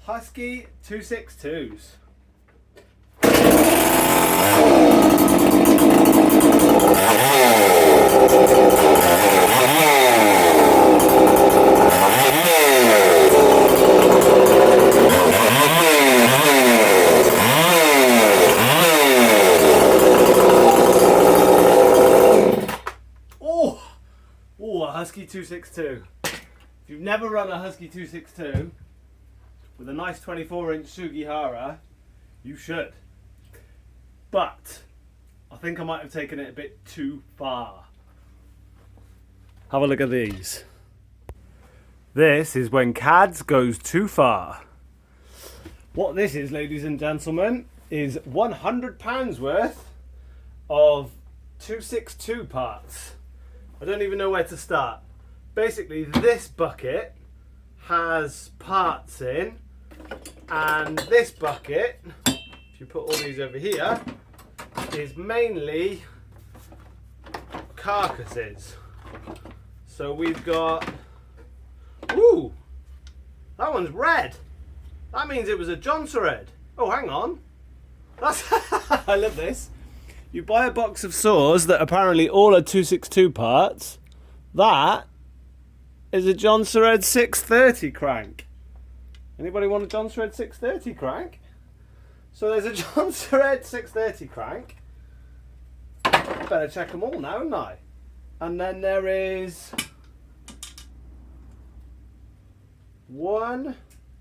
Husky 262s. Oh, a Husky 262. If you've never run a Husky 262 with a nice 24-inch Sugihara, you should. But I think I might have taken it a bit too far. Have a look at these. This is when CADS goes too far. What this is, ladies and gentlemen, is £100 worth of 262 parts. I don't even know where to start. Basically, this bucket has parts in, and this bucket, if you put all these over here, is mainly carcasses. So we've got, ooh, that one's red. That means it was a Johnson. Oh, hang on. That's I love this. You buy a box of saws that apparently all are 262 parts. That is a Johnson 630 crank. Anybody want a Johnson 630 crank? So there's a Johnson 630 crank. Better check them all now, haven't I? And then there is one.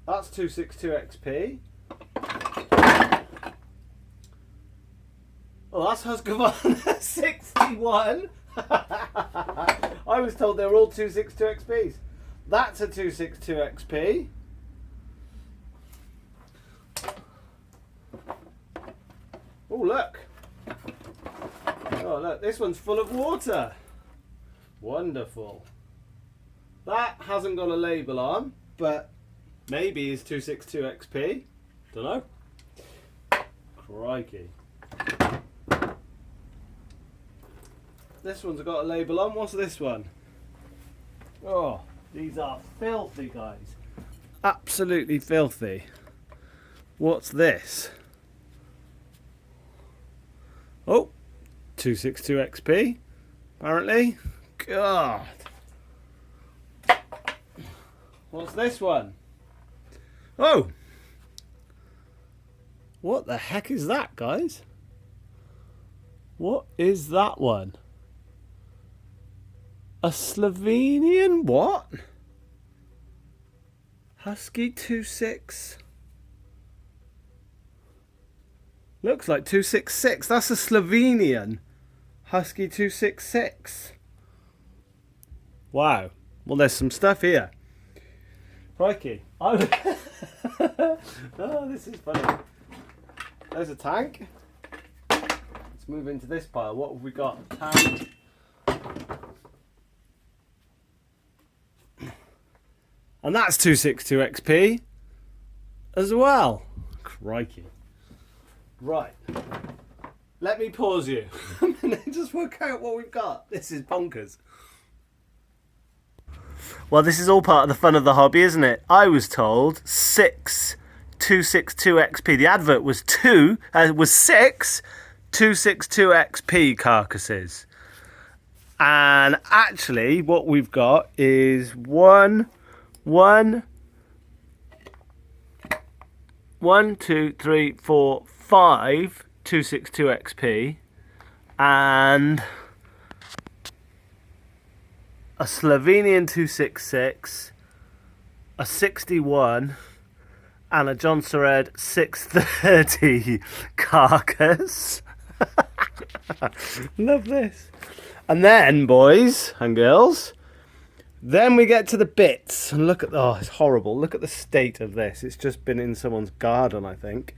That's 262 XP. Oh, that's Husqvarna 61. I was told they were all 262 XPs. That's a 262 XP. Oh, look. Oh, look, this one's full of water. Wonderful. That hasn't got a label on, but maybe is 262 XP. Don't know. Crikey. This one's got a label on. What's this one? Oh, these are filthy, guys. Absolutely filthy. What's this? Oh, 262 XP, apparently. God. What's this one? Oh. What the heck is that, guys? What is that one? A Slovenian what? Husky 26. Looks like 266. That's a Slovenian Husky 266. Wow. Well, there's some stuff here. Crikey. Oh, this is funny. There's a tank. Let's move into this pile. What have we got? Tank. And that's 262 XP as well. Crikey. Right. Let me pause you a minute and just work out what we've got. This is bonkers. Well, this is all part of the fun of the hobby, isn't it? I was told 262 XP. The advert was 6 262 XP carcasses. And actually what we've got is one, two, three, four, 5 262 XP and a Slovenian 266, a 61 and a Johnson 630 carcass. Love this. And then, boys and girls, then we get to the bits. And look at, oh, it's horrible. Look at the state of this. It's just been in someone's garden, I think.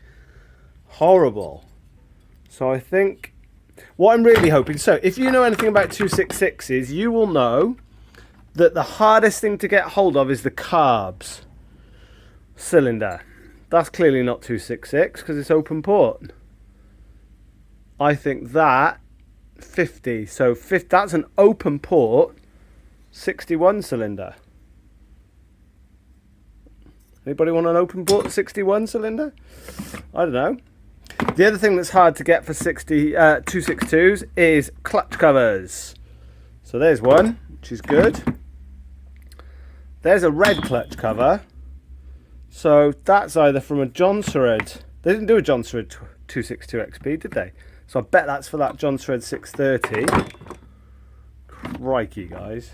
Horrible. So I think, what I'm really hoping, so if you know anything about 266s, you will know that the hardest thing to get hold of is the carbs cylinder. That's clearly not 266 because it's open port. I think that 50, so 50, that's an open port 61 cylinder. Anybody want an open port 61 cylinder? I don't know. The other thing that's hard to get for 262s is clutch covers. So there's one, which is good. There's a red clutch cover. So that's either from a Jonsered. They didn't do a Jonsered 262 XP, did they? So I bet that's for that Jonsered 630. Crikey, guys.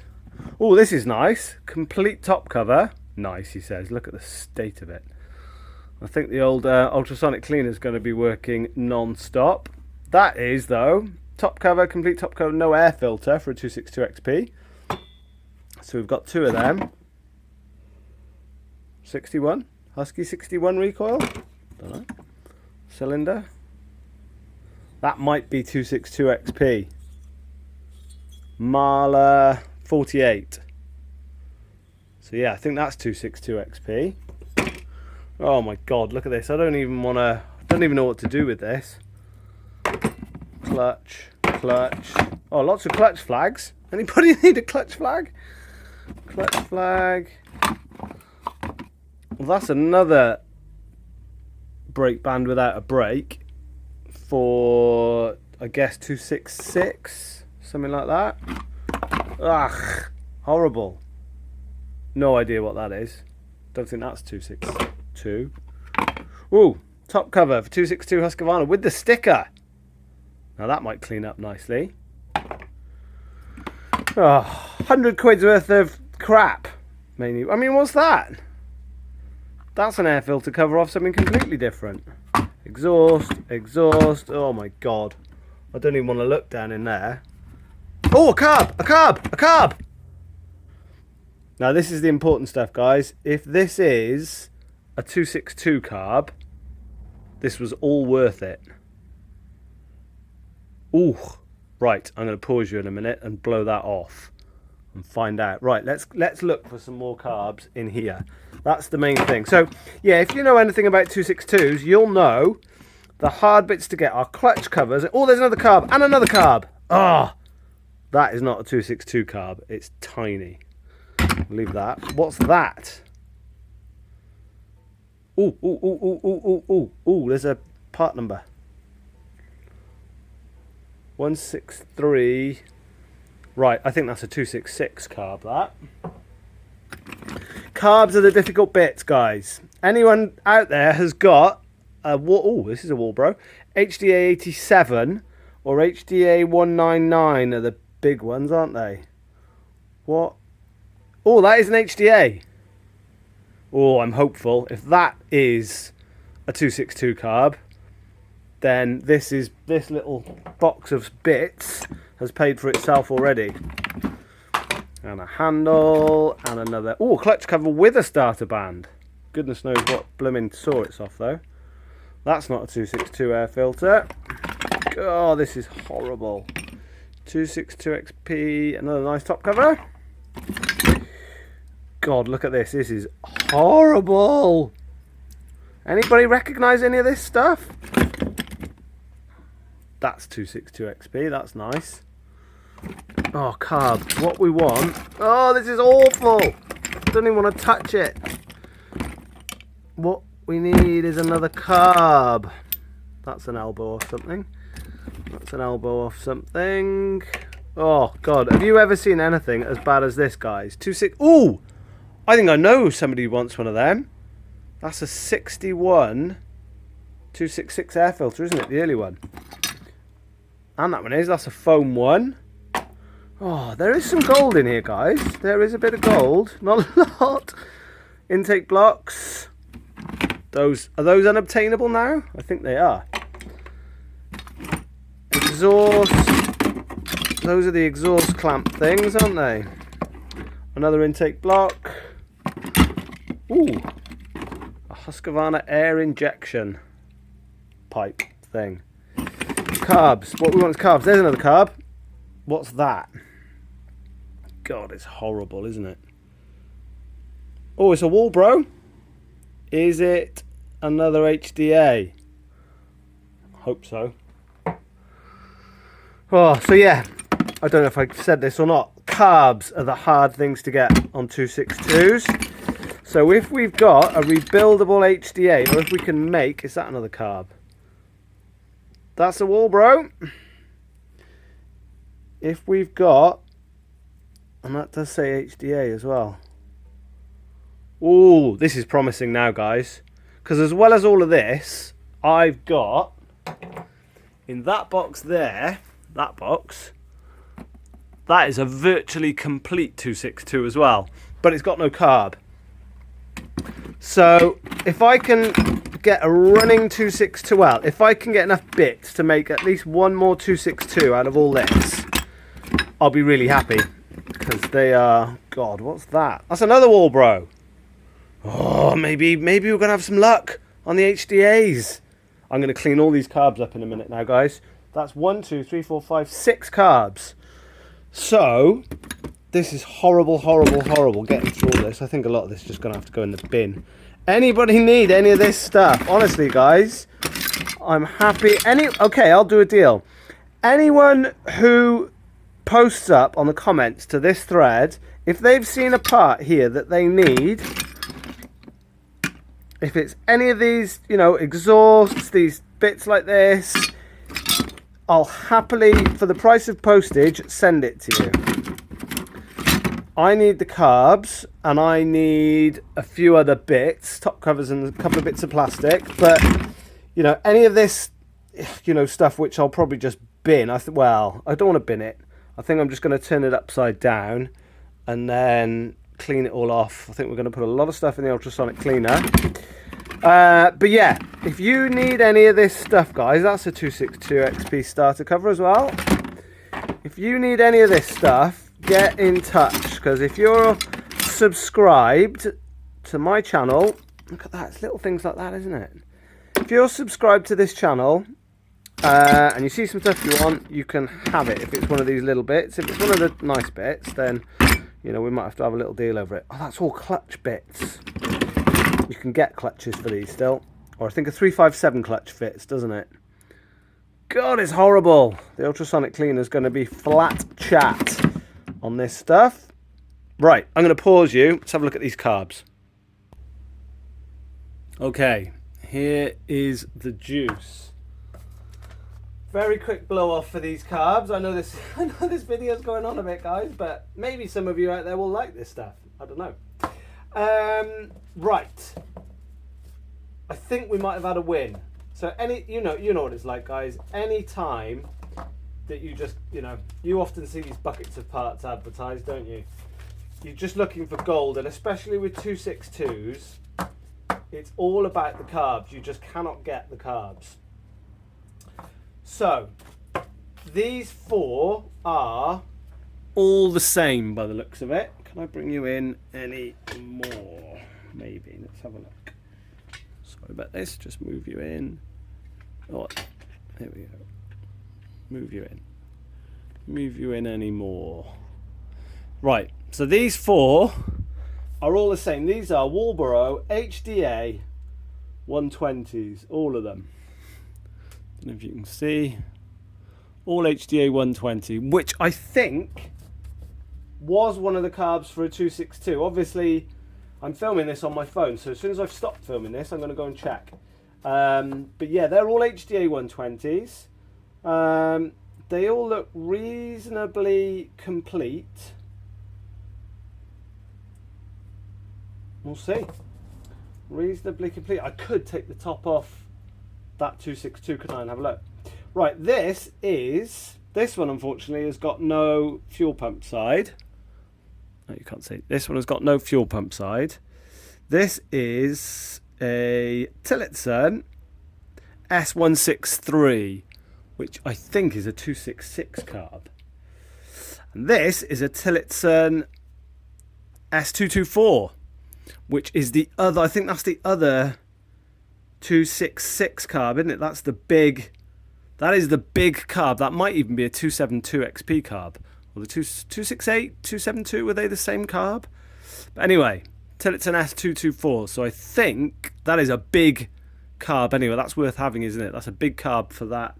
Oh, this is nice. Complete top cover. Nice, he says. Look at the state of it. I think the old ultrasonic cleaner is going to be working non-stop. That is, though, top cover, complete top cover, no air filter for a 262 XP. So we've got two of them. 61, Husky 61 recoil. Don't know. Cylinder. That might be 262 XP. Marla 48. So yeah, I think that's 262 XP. Oh my god, look at this. I don't even know what to do with this. Clutch. Oh, lots of clutch flags. Anybody need a clutch flag? Clutch flag. Well, that's another brake band without a brake for, I guess, 266, something like that. Ugh, horrible. No idea what that is. Don't think that's 262. Ooh, top cover for 262 Husqvarna with the sticker. Now that might clean up nicely. Oh, 100 quid's worth of crap. Mainly, I mean, what's that? That's an air filter cover off something completely different. Exhaust. Oh my god. I don't even want to look down in there. Oh, a carb! Now this is the important stuff, guys. If this is a 262 carb, this was all worth it. Ooh. Right, I'm going to pause you in a minute and blow that off and find out. Right, let's look for some more carbs in here. That's the main thing. So, yeah, if you know anything about 262s, you'll know the hard bits to get are clutch covers. Oh, there's another carb and another carb. Ah, oh, that is not a 262 carb. It's tiny. Leave that. What's that? Ooh, there's a part number. 163. Right, I think that's a 266 carb, that. Carbs are the difficult bits, guys. Anyone out there has got a this is a Walbro HDA 87 or HDA 199 are the big ones, aren't they? What? Oh, that is an HDA. Oh, I'm hopeful. If that is a 262 carb, then this little box of bits has paid for itself already. And a handle, and another... Oh, clutch cover with a starter band. Goodness knows what blooming saw it's off, though. That's not a 262 air filter. Oh, this is horrible. 262 XP, another nice top cover. God, look at this. This is horrible. Anybody recognise any of this stuff? That's 262 XP, that's nice. Oh, carb, what we want. Oh, this is awful. Don't even want to touch it. What we need is another carb. That's an elbow off something. That's an elbow off something. Oh, God, have you ever seen anything as bad as this, guys? 26. Ooh, I think I know somebody who wants one of them. That's a 61 266 air filter, isn't it? The early one. And that one is. That's a foam one. Oh, there is some gold in here, guys. There is a bit of gold. Not a lot. Intake blocks. Are those unobtainable now? I think they are. Exhaust. Those are the exhaust clamp things, aren't they? Another intake block. Ooh. A Husqvarna air injection pipe thing. Carbs. What we want is carbs. There's another carb. What's that? God, it's horrible, isn't it? Oh, it's a Walbro. Is it another HDA? Hope so. Oh, so yeah. I don't know if I said this or not. Carbs are the hard things to get on 262s. So if we've got a rebuildable HDA, or if we can make, is that another carb? That's a wall, bro. If we've got, and that does say HDA as well. Ooh, this is promising now, guys. Because as well as all of this, I've got, in that box there, that box, that is a virtually complete 262 as well. But it's got no carb. So if I can get a running 262, well, if I can get enough bits to make at least one more 262 out of all this, I'll be really happy. Because they are, God, what's that? That's another wall, bro. Oh, maybe we're going to have some luck on the HDAs. I'm going to clean all these carbs up in a minute now, guys. That's 1, 2, 3, 4, 5, 6 carbs. So, this is horrible, horrible, horrible getting through all this. I think a lot of this is just going to have to go in the bin. Anybody need any of this stuff? Honestly, guys, I'm happy. Okay, I'll do a deal. Anyone who posts up on the comments to this thread, if they've seen a part here that they need, if it's any of these, you know, exhausts, these bits like this, I'll happily, for the price of postage, send it to you. I need the carbs, and I need a few other bits, top covers and a couple of bits of plastic, but, you know, any of this, you know, stuff which I'll probably just bin. Well, I don't want to bin it. I think I'm just going to turn it upside down and then clean it all off. I think we're going to put a lot of stuff in the ultrasonic cleaner. But yeah, if you need any of this stuff, guys, that's a 262 XP starter cover as well. If you need any of this stuff, get in touch, because if you're subscribed to my channel, look at that, it's little things like that, isn't it? If you're subscribed to this channel, and you see some stuff you want, you can have it. If it's one of these little bits, if it's one of the nice bits, then, you know, we might have to have a little deal over it. Oh, that's all clutch bits. You can get clutches for these still. Or I think a 357 clutch fits, doesn't it? God, it's horrible. The ultrasonic cleaner is going to be flat chat on this stuff. Right, I'm going to pause you. Let's have a look at these carbs. Okay, here is the juice. Very quick blow off for these carbs. I know this video's going on a bit, guys, but maybe some of you out there will like this stuff. I don't know. Right. I think we might have had a win. So you know what it's like, guys. Any time that you just, you know, you often see these buckets of parts advertised, don't you? You're just looking for gold, and especially with 262s, it's all about the carbs. You just cannot get the carbs. So, these four are all the same by the looks of it. Can I bring you in any more? Maybe. Let's have a look. Sorry about this. Just move you in. Oh, there we go. Move you in. Move you in any more. Right. So these four are all the same. These are Walboro HDA 120s. All of them. I don't know if you can see. All HDA 120, which I think was one of the carbs for a 262. Obviously, I'm filming this on my phone, so as soon as I've stopped filming this, I'm going to go and check. But yeah, they're all HDA 120s. They all look reasonably complete. We'll see. Reasonably complete. I could take the top off that 262, can I, and have a look. Right, this one unfortunately has got no fuel pump side. No, you can't see. This one has got no fuel pump side. This is a Tillotson S163, which I think is a 266 carb. And this is a Tillotson S224, which is the other, I think that's the other 266 carb, isn't it? That's the big, that is the big carb. That might even be a 272 XP carb. Or the 268, 272, were they the same carb? But anyway, Tillotson S224. So I think that is a big carb. Anyway, that's worth having, isn't it? That's a big carb for that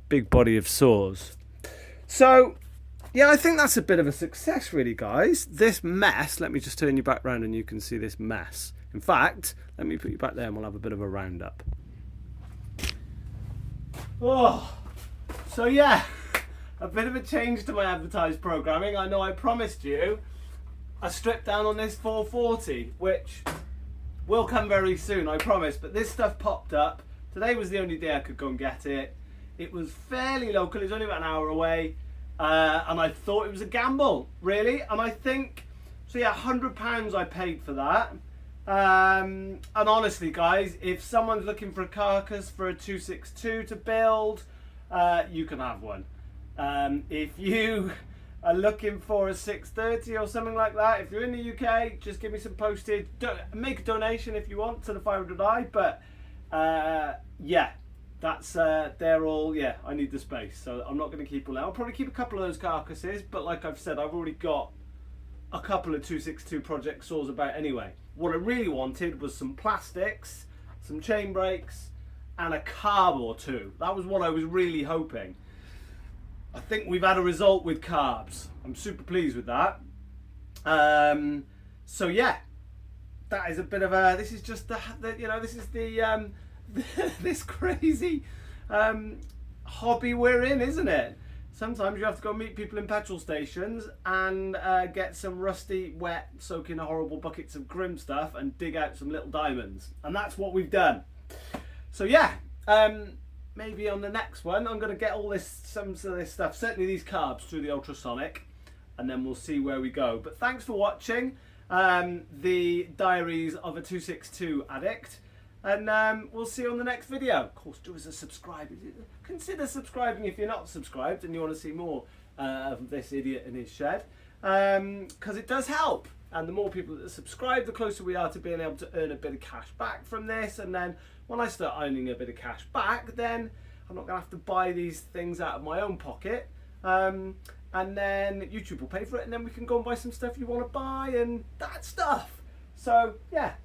big body of saws. So yeah, I think that's a bit of a success, really, guys. This mess, let me just turn you back round and you can see this mess. In fact, let me put you back there and we'll have a bit of a roundup. Oh, so yeah, a bit of a change to my advertised programming. I know I promised you a strip down on this 440, which will come very soon, I promise. But this stuff popped up. Today was the only day I could go and get it. It was fairly local, it was only about an hour away. And I thought it was a gamble, really. And I think, so yeah, £100 I paid for that. And honestly, guys, if someone's looking for a carcass for a 262 to build, you can have one. If you are looking for a 630 or something like that, if you're in the UK, just give me some postage. Make a donation if you want to the 500i. But yeah, that's they're all, yeah, I need the space, so I'm not going to keep all that. I'll probably keep a couple of those carcasses, but like I've said, I've already got a couple of 262 project saws about anyway. What I really wanted was some plastics, some chain brakes, and a carb or two. That was what I was really hoping. I think we've had a result with carbs. I'm super pleased with that. So yeah, that is a bit of a, this is just the you know, this is the this crazy hobby we're in, isn't it? Sometimes you have to go meet people in petrol stations and get some rusty, wet, soaking horrible buckets of grim stuff and dig out some little diamonds. And that's what we've done. So yeah, maybe on the next one I'm going to get all this, some of this stuff, certainly these carbs, through the ultrasonic, and then we'll see where we go. But thanks for watching the Diaries of a 262 Addict. And we'll see you on the next video. Of course, do us a subscribe. Consider subscribing if you're not subscribed and you want to see more of this idiot in his shed, because it does help. And the more people that subscribe, the closer we are to being able to earn a bit of cash back from this. And then when I start earning a bit of cash back, then I'm not going to have to buy these things out of my own pocket. And then YouTube will pay for it, and then we can go and buy some stuff you want to buy and that stuff. So yeah.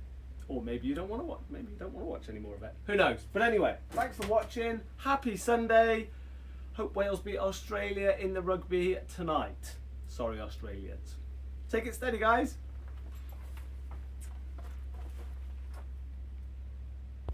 Or maybe you don't want to watch. Maybe you don't want to watch any more of it. Who knows? But anyway, thanks for watching. Happy Sunday. Hope Wales beat Australia in the rugby tonight. Sorry, Australians. Take it steady, guys.